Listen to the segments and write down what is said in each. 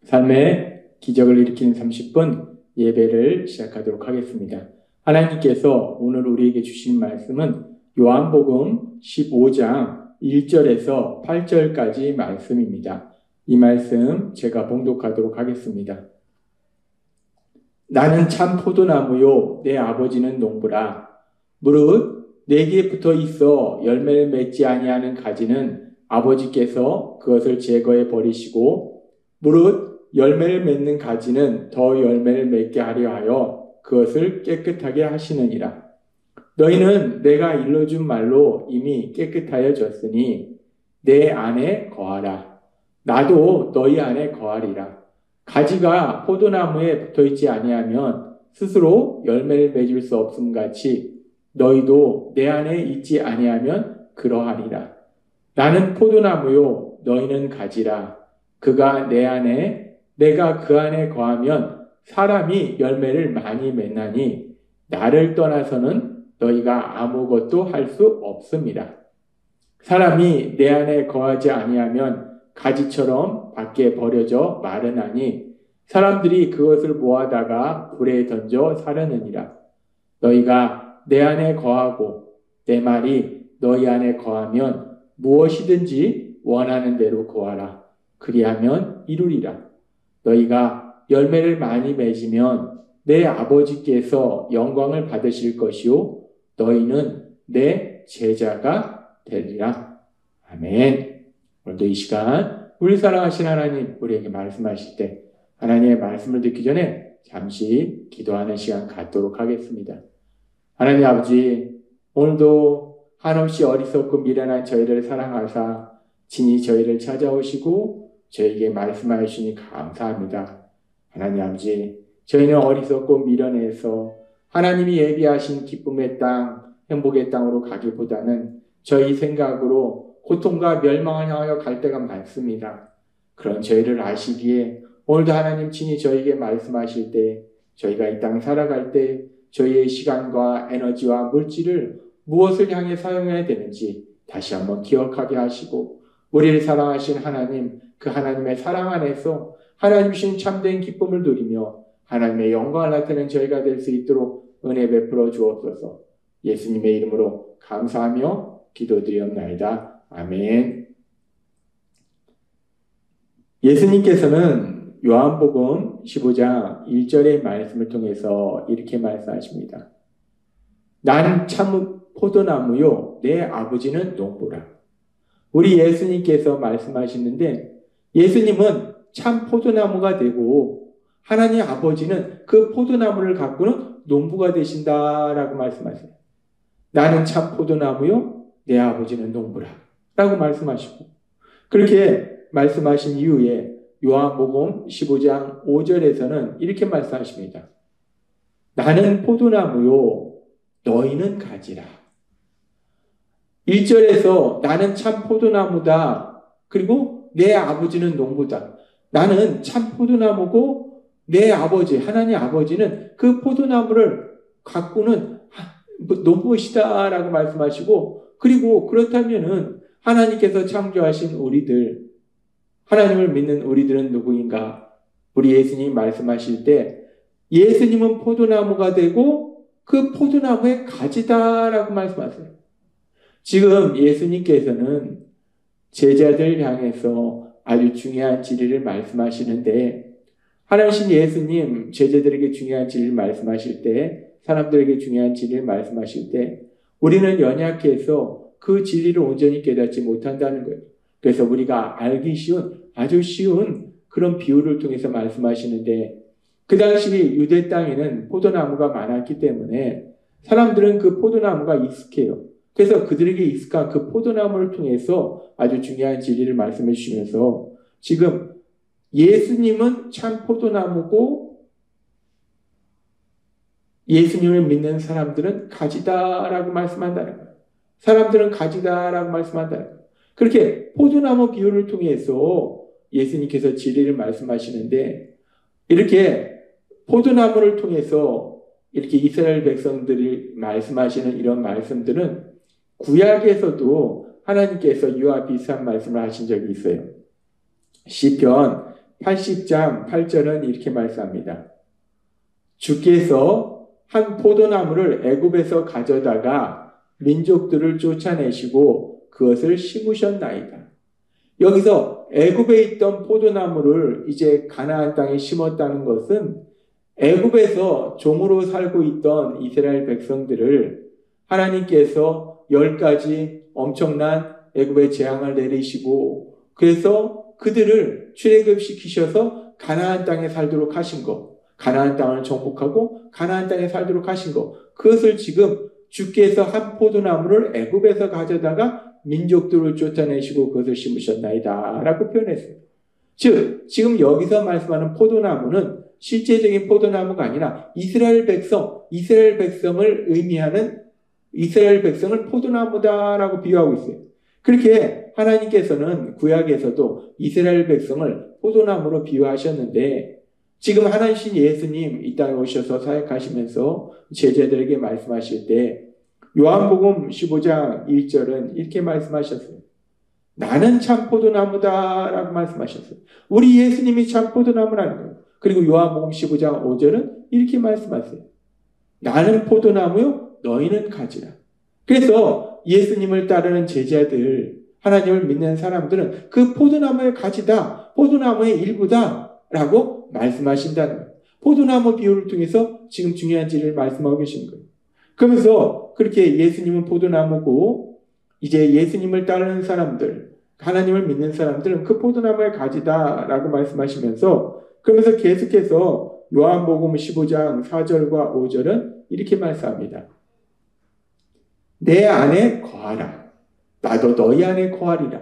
삶의 기적을 일으키는 30분 예배를 시작하도록 하겠습니다. 하나님께서 오늘 우리에게 주신 말씀은 요한복음 15장 1절에서 8절까지 말씀입니다. 이 말씀 제가 봉독하도록 하겠습니다. 나는 참 포도나무요 내 아버지는 농부라. 무릇 내게 붙어 있어 열매를 맺지 아니하는 가지는 아버지께서 그것을 제거해 버리시고, 무릇 열매를 맺는 가지는 더 열매를 맺게 하려 하여 그것을 깨끗하게 하시느니라. 너희는 내가 일러준 말로 이미 깨끗하여졌으니 내 안에 거하라. 나도 너희 안에 거하리라. 가지가 포도나무에 붙어있지 아니하면 스스로 열매를 맺을 수 없음 같이 너희도 내 안에 있지 아니하면 그러하리라. 나는 포도나무요 너희는 가지라. 그가 내 안에 내가 그 안에 거하면 사람이 열매를 많이 맺나니 나를 떠나서는 너희가 아무것도 할 수 없습니다. 사람이 내 안에 거하지 아니하면 가지처럼 밖에 버려져 마르나니 사람들이 그것을 모아다가 불에 던져 사르느니라. 너희가 내 안에 거하고 내 말이 너희 안에 거하면 무엇이든지 원하는 대로 구하라. 그리하면 이루리라. 너희가 열매를 많이 맺으면 내 아버지께서 영광을 받으실 것이요 너희는 내 제자가 되리라. 아멘. 오늘도 이 시간 우리 사랑하신 하나님 우리에게 말씀하실 때 하나님의 말씀을 듣기 전에 잠시 기도하는 시간 갖도록 하겠습니다. 하나님 아버지, 오늘도 한없이 어리석고 미련한 저희를 사랑하사 친히 저희를 찾아오시고 저에게 말씀하시니 감사합니다. 하나님 아버지, 저희는 어리석고 미련해서 하나님이 예비하신 기쁨의 땅, 행복의 땅으로 가기보다는 저희 생각으로 고통과 멸망을 향하여 갈 때가 많습니다. 그런 저희를 아시기에 오늘도 하나님 친히 저에게 말씀하실 때 저희가 이 땅 살아갈 때 저희의 시간과 에너지와 물질을 무엇을 향해 사용해야 되는지 다시 한번 기억하게 하시고 우리를 사랑하신 하나님, 그 하나님의 사랑 안에서 하나님 주신 참된 기쁨을 누리며 하나님의 영광을 나타내는 저희가 될 수 있도록 은혜 베풀어 주옵소서. 예수님의 이름으로 감사하며 기도드리옵나이다. 아멘. 예수님께서는 요한복음 15장 1절의 말씀을 통해서 이렇게 말씀하십니다. 나는 참 포도나무요 내 아버지는 농부라. 우리 예수님께서 말씀하시는데 예수님은 참 포도나무가 되고 하나님 아버지는 그 포도나무를 가꾸는 농부가 되신다라고 말씀하세요. 나는 참 포도나무요 내 아버지는 농부라 라고 말씀하시고, 그렇게 말씀하신 이후에 요한복음 15장 5절에서는 이렇게 말씀하십니다. 나는 포도나무요 너희는 가지라. 1절에서 나는 참 포도나무다. 그리고 내 아버지는 농부다. 나는 참 포도나무고 내 아버지, 하나님 아버지는 그 포도나무를 가꾸는 농부시다 라고 말씀하시고, 그리고 그렇다면은 하나님께서 창조하신 우리들, 하나님을 믿는 우리들은 누구인가? 우리 예수님이 말씀하실 때 예수님은 포도나무가 되고 그 포도나무의 가지다라고 말씀하세요. 지금 예수님께서는 제자들 향해서 아주 중요한 진리를 말씀하시는데, 하나님 예수님 제자들에게 중요한 진리를 말씀하실 때, 사람들에게 중요한 진리를 말씀하실 때 우리는 연약해서 그 진리를 온전히 깨닫지 못한다는 거예요. 그래서 우리가 알기 쉬운, 아주 쉬운 그런 비유를 통해서 말씀하시는데, 그 당시 유대 땅에는 포도나무가 많았기 때문에 사람들은 그 포도나무가 익숙해요. 그래서 그들에게 익숙한 그 포도나무를 통해서 아주 중요한 진리를 말씀해 주시면서 지금 예수님은 참 포도나무고 예수님을 믿는 사람들은 가지다라고 말씀한다는 거예요. 사람들은 가지다라고 말씀한다는 거예요. 그렇게 포도나무 비유를 통해서 예수님께서 진리를 말씀하시는데, 이렇게 포도나무를 통해서 이렇게 이스라엘 백성들이 말씀하시는 이런 말씀들은 구약에서도 하나님께서 이와 비슷한 말씀을 하신 적이 있어요. 시편 80장 8절은 이렇게 말씀합니다. 주께서 한 포도나무를 애굽에서 가져다가 민족들을 쫓아내시고 그것을 심으셨나이다. 여기서 애굽에 있던 포도나무를 이제 가나안 땅에 심었다는 것은 애굽에서 종으로 살고 있던 이스라엘 백성들을 하나님께서 10가지 엄청난 애굽의 재앙을 내리시고 그래서 그들을 출애굽시키셔서 가나안 땅에 살도록 하신 것, 가나안 땅을 정복하고 가나안 땅에 살도록 하신 것, 그것을 지금 주께서 한 포도나무를 애굽에서 가져다가 민족들을 쫓아내시고 그것을 심으셨나이다 라고 표현했습니다. 즉 지금 여기서 말씀하는 포도나무는 실제적인 포도나무가 아니라 이스라엘 백성을 의미하는 이스라엘 백성을 포도나무다라고 비유하고 있어요. 그렇게 하나님께서는 구약에서도 이스라엘 백성을 포도나무로 비유하셨는데 지금 하나님 예수님 이 땅에 오셔서 사역하시면서 제자들에게 말씀하실 때 요한복음 15장 1절은 이렇게 말씀하셨어요. 나는 참 포도나무다라고 말씀하셨어요. 우리 예수님이 참 포도나무라는 거예요. 그리고 요한복음 15장 5절은 이렇게 말씀하세요. 나는 포도나무요 너희는 가지라. 그래서 예수님을 따르는 제자들, 하나님을 믿는 사람들은 그 포도나무의 가지다, 포도나무의 일부다 라고 말씀하신다는 거예요. 포도나무 비유를 통해서 지금 중요한 진리를 말씀하고 계신 거예요. 그러면서 그렇게 예수님은 포도나무고 이제 예수님을 따르는 사람들, 하나님을 믿는 사람들은 그 포도나무의 가지다라고 말씀하시면서 그러면서 계속해서 요한복음 15장 4절과 5절은 이렇게 말씀합니다. 내 안에 거하라. 나도 너희 안에 거하리라.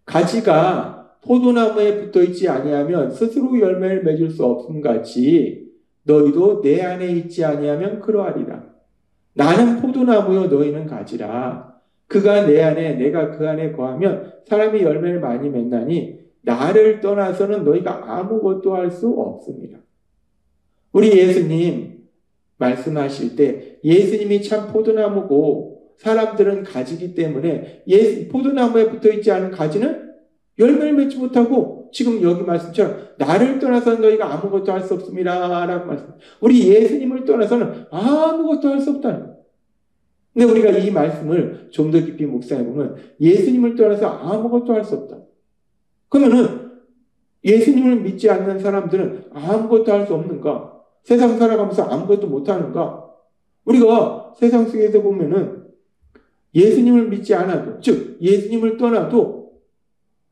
가지가 포도나무에 붙어있지 아니하면 스스로 열매를 맺을 수 없음같이 너희도 내 안에 있지 아니하면 그러하리라. 나는 포도나무요 너희는 가지라. 그가 내 안에 내가 그 안에 거하면 사람이 열매를 많이 맺나니 나를 떠나서는 너희가 아무것도 할 수 없습니다. 우리 예수님 말씀하실 때 예수님이 참 포도나무고 사람들은 가지기 때문에 포도나무에 붙어있지 않은 가지는 열매를 맺지 못하고 지금 여기 말씀처럼 나를 떠나서는 너희가 아무것도 할 수 없습니다 라고 말씀합니다. 우리 예수님을 떠나서는 아무것도 할 수 없다는 거예요. 근데 우리가 이 말씀을 좀 더 깊이 묵상해보면 예수님을 떠나서 아무것도 할 수 없다. 그러면은 예수님을 믿지 않는 사람들은 아무것도 할 수 없는가? 세상 살아가면서 아무것도 못하는가? 우리가 세상 속에서 보면은 예수님을 믿지 않아도, 즉 예수님을 떠나도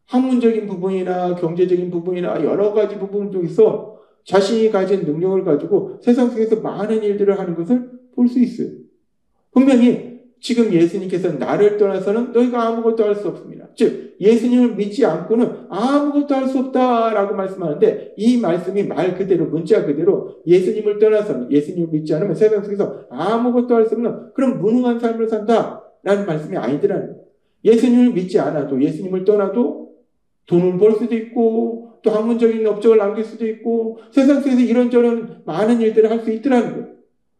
학문적인 부분이나 경제적인 부분이나 여러 가지 부분 중에서 자신이 가진 능력을 가지고 세상 속에서 많은 일들을 하는 것을 볼 수 있어요. 분명히 지금 예수님께서 나를 떠나서는 너희가 아무것도 할 수 없습니다. 즉 예수님을 믿지 않고는 아무것도 할 수 없다라고 말씀하는데 이 말씀이 말 그대로 문자 그대로 예수님을 떠나서는 예수님을 믿지 않으면 세상 속에서 아무것도 할 수 없는 그런 무능한 삶을 산다라는 말씀이 아니더라는 거예요. 예수님을 믿지 않아도 예수님을 떠나도 돈을 벌 수도 있고 또 학문적인 업적을 남길 수도 있고 세상 속에서 이런저런 많은 일들을 할 수 있더라는 거예요.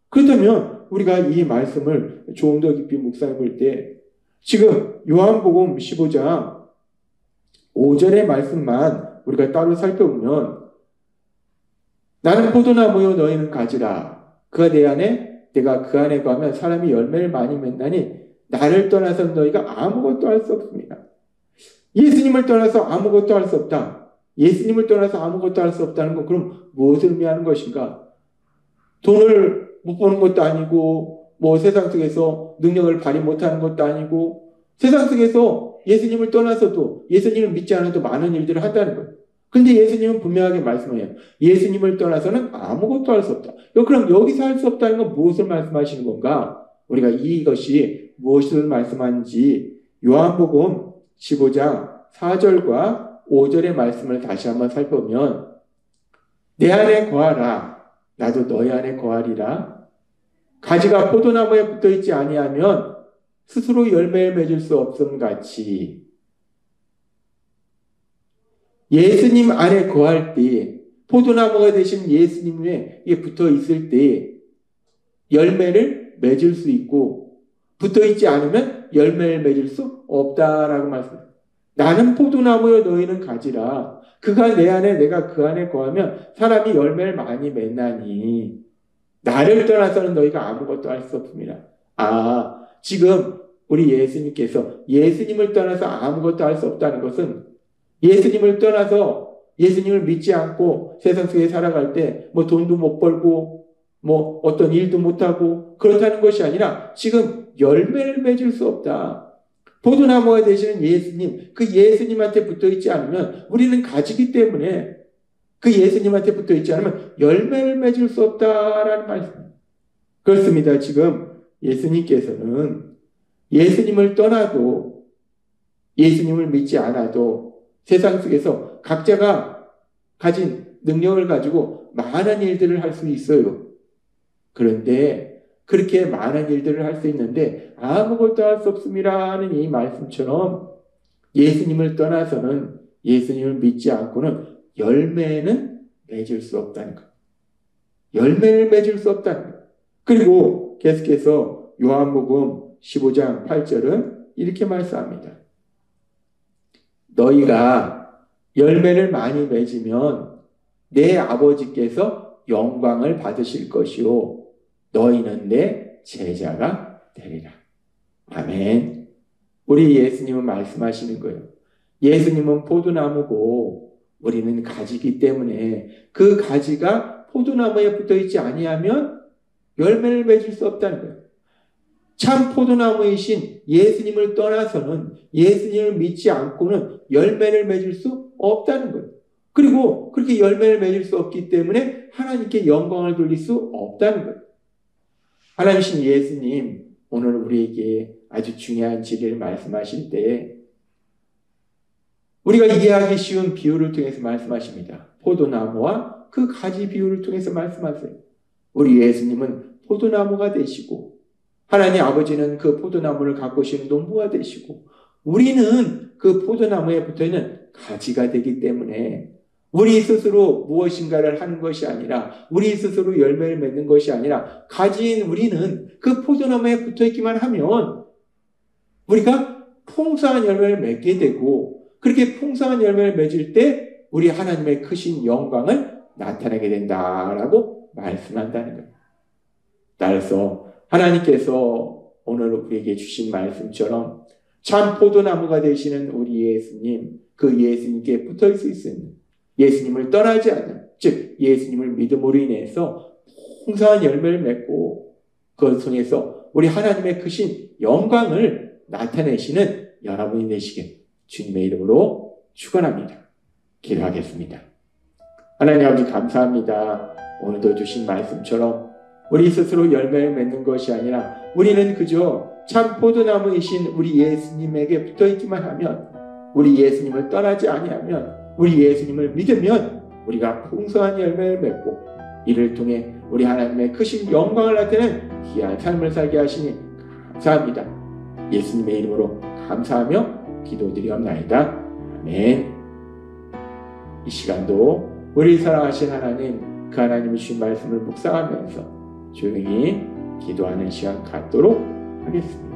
그렇다면 우리가 이 말씀을 조금 더 깊이 묵상해 볼 때 지금 요한복음 15장 5절의 말씀만 우리가 따로 살펴보면 나는 포도나무요 너희는 가지라. 그가 내 안에 내가 그 안에 거하면 사람이 열매를 많이 맺나니 나를 떠나서 너희가 아무것도 할 수 없습니다. 예수님을 떠나서 아무것도 할 수 없다. 예수님을 떠나서 아무것도 할 수 없다는 건 그럼 무엇을 의미하는 것인가? 돈을 못 버는 것도 아니고 뭐 세상 속에서 능력을 발휘 못하는 것도 아니고 세상 속에서 예수님을 떠나서도 예수님을 믿지 않아도 많은 일들을 한다는 거예요. 그런데 예수님은 분명하게 말씀해요. 예수님을 떠나서는 아무것도 할 수 없다. 그럼 여기서 할 수 없다는 건 무엇을 말씀하시는 건가? 우리가 이것이 무엇을 말씀하는지 요한복음 15장 4절과 5절의 말씀을 다시 한번 살펴보면 내 안에 거하라. 나도 너희 안에 거하리라. 가지가 포도나무에 붙어있지 아니하면 스스로 열매를 맺을 수 없음같이 예수님 안에 거할 때 포도나무가 되신 예수님에 붙어있을 때 열매를 맺을 수 있고 붙어있지 않으면 열매를 맺을 수 없다라고 말씀합니다. 나는 포도나무여 너희는 가지라. 그가 내 안에 내가 그 안에 거하면 사람이 열매를 많이 맺나니 나를 떠나서는 너희가 아무것도 할 수 없습니다. 지금 우리 예수님께서 예수님을 떠나서 아무것도 할 수 없다는 것은 예수님을 떠나서 예수님을 믿지 않고 세상 속에 살아갈 때 뭐 돈도 못 벌고 뭐 어떤 일도 못하고 그렇다는 것이 아니라 지금 열매를 맺을 수 없다. 포도나무가 되시는 예수님, 그 예수님한테 붙어있지 않으면 우리는 가지기 때문에 그 예수님한테 붙어있지 않으면 열매를 맺을 수 없다라는 말씀. 그렇습니다. 지금 예수님께서는 예수님을 떠나도 예수님을 믿지 않아도 세상 속에서 각자가 가진 능력을 가지고 많은 일들을 할 수 있어요. 그런데 그렇게 많은 일들을 할 수 있는데 아무것도 할 수 없습니다 하는 이 말씀처럼 예수님을 떠나서는 예수님을 믿지 않고는 열매는 맺을 수 없다는 것. 열매를 맺을 수 없다는 것. 그리고 계속해서 요한복음 15장 8절은 이렇게 말씀합니다. 너희가 열매를 많이 맺으면 내 아버지께서 영광을 받으실 것이요 너희는 내 제자가 되리라. 아멘. 우리 예수님은 말씀하시는 거예요. 예수님은 포도나무고 우리는 가지기 때문에 그 가지가 포도나무에 붙어있지 아니하면 열매를 맺을 수 없다는 거예요. 참 포도나무이신 예수님을 떠나서는 예수님을 믿지 않고는 열매를 맺을 수 없다는 거예요. 그리고 그렇게 열매를 맺을 수 없기 때문에 하나님께 영광을 돌릴 수 없다는 거예요. 하나님이신 예수님, 오늘 우리에게 아주 중요한 진리를 말씀하실 때 우리가 이해하기 쉬운 비유를 통해서 말씀하십니다. 포도나무와 그 가지 비유를 통해서 말씀하세요. 우리 예수님은 포도나무가 되시고 하나님 아버지는 그 포도나무를 가꾸시는 농부가 되시고 우리는 그 포도나무에 붙어있는 가지가 되기 때문에 우리 스스로 무엇인가를 하는 것이 아니라 우리 스스로 열매를 맺는 것이 아니라 가지인 우리는 그 포도나무에 붙어있기만 하면 우리가 풍성한 열매를 맺게 되고 그렇게 풍성한 열매를 맺을 때 우리 하나님의 크신 영광을 나타내게 된다라고 말씀한다는 거예요. 따라서 하나님께서 오늘 우리에게 주신 말씀처럼 참 포도나무가 되시는 우리 예수님, 그 예수님께 붙어있을 수 있는 예수님을 떠나지 않는, 즉 예수님을 믿음으로 인해서 풍성한 열매를 맺고 그것 통해서 우리 하나님의 크신 영광을 나타내시는 여러분이 되시길 주님의 이름으로 축원합니다. 기도하겠습니다. 하나님 아버지 감사합니다. 오늘도 주신 말씀처럼 우리 스스로 열매를 맺는 것이 아니라 우리는 그저 참 포도나무이신 우리 예수님에게 붙어있기만 하면 우리 예수님을 떠나지 아니하면 우리 예수님을 믿으면 우리가 풍성한 열매를 맺고 이를 통해 우리 하나님의 크신 영광을 나타내는 귀한 삶을 살게 하시니 감사합니다. 예수님의 이름으로 감사하며 기도드리옵나이다. 아멘. 이 시간도 우리 사랑하신 하나님, 그 하나님이 주신 말씀을 묵상하면서 조용히 기도하는 시간 갖도록 하겠습니다.